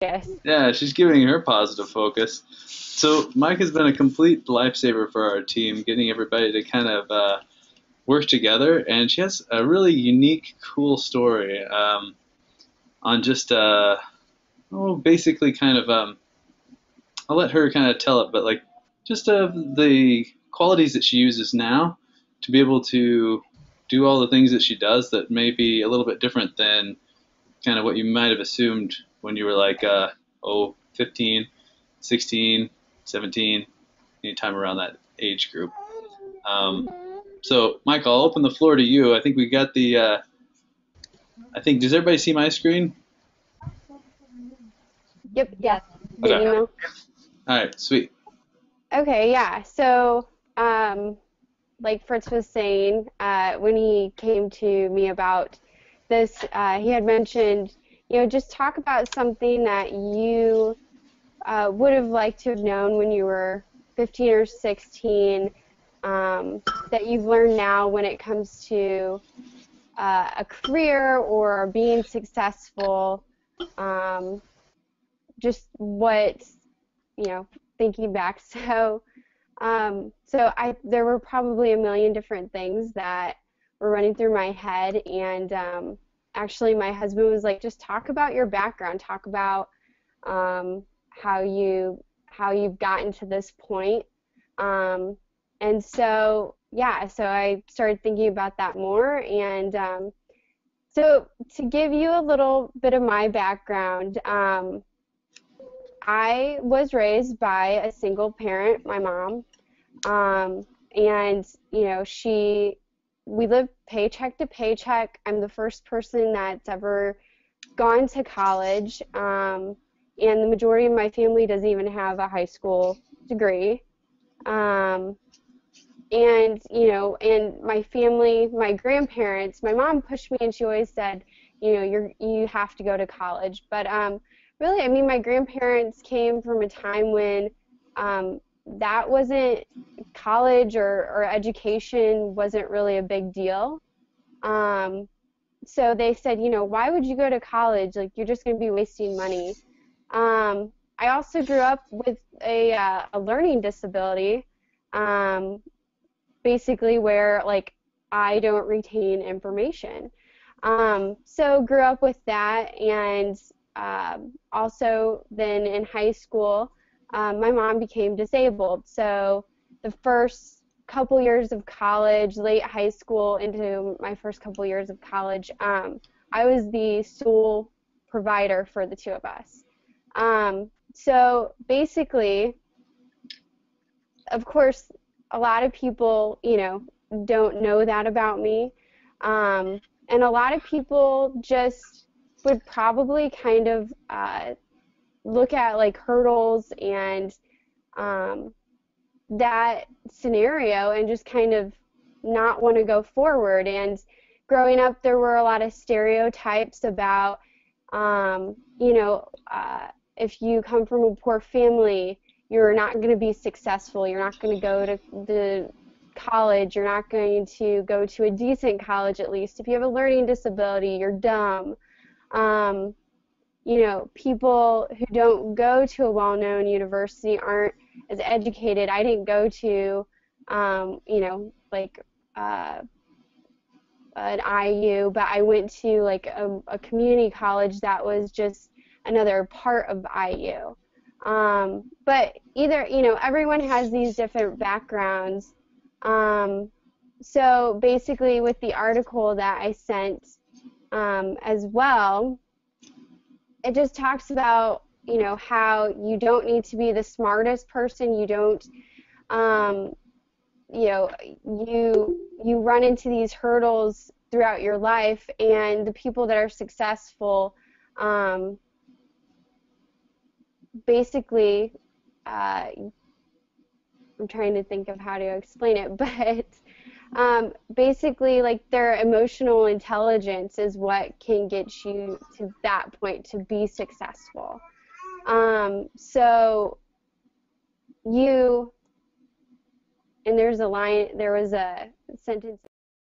Yes. Yeah, she's giving her positive focus. So Mike has been a complete lifesaver for our team, getting everybody to kind of work together. And she has a really unique, cool story on just basically kind of I'll let her kind of tell it, but like just the qualities that she uses now to be able to do all the things that she does that may be a little bit different than kind of what you might have assumed when you were like, 15, 16, 17, anytime around that age group. Um, so, Michael, I'll open the floor to you. I think we got does everybody see my screen? Yep, yeah. The Okay. email. All right, sweet. Okay, yeah. So, like Fritz was saying, when he came to me about this, he had mentioned, just talk about something that you would have liked to have known when you were 15 or 16, that you've learned now when it comes to a career or being successful. Um, just what, thinking back. So there were probably a million different things that were running through my head, and actually my husband was like, just talk about your background, talk about um, how you've gotten to this point. Um, and so yeah, so I started thinking about that more, and so to give you a little bit of my background, I was raised by a single parent, my mom. And we live paycheck to paycheck. I'm the first person that's ever gone to college, and the majority of my family doesn't even have a high school degree. Um, and my family, my grandparents, my mom pushed me, and she always said, you have to go to college. But really, I mean, my grandparents came from a time when that wasn't college or education wasn't really a big deal. Um, so they said, why would you go to college? Like, you're just going to be wasting money. I also grew up with a learning disability, um, basically where like I don't retain information. So grew up with that, and also then in high school, my mom became disabled. So the first couple years of college, late high school into my first couple years of college, I was the sole provider for the two of us. So basically, of course, a lot of people, don't know that about me. Um, and a lot of people just would probably kind of look at like hurdles and um, that scenario and just kind of not want to go forward. And growing up, there were a lot of stereotypes about, um, you know, uh, if you come from a poor family, you're not going to be successful. You're not going to go to the college. You're not going to go to a decent college, at least. If you have a learning disability, you're dumb. Um, People who don't go to a well-known university aren't as educated. I didn't go to, like uh, an IU, but I went to like a community college that was just another part of IU. But either, everyone has these different backgrounds. Um, so basically, with the article that I sent as well, it just talks about how you don't need to be the smartest person. You don't um, you know you run into these hurdles throughout your life, and the people that are successful um, basically uh, I'm trying to think of how to explain it, but basically, like, their emotional intelligence is what can get you to that point to be successful. So you, and there was a sentence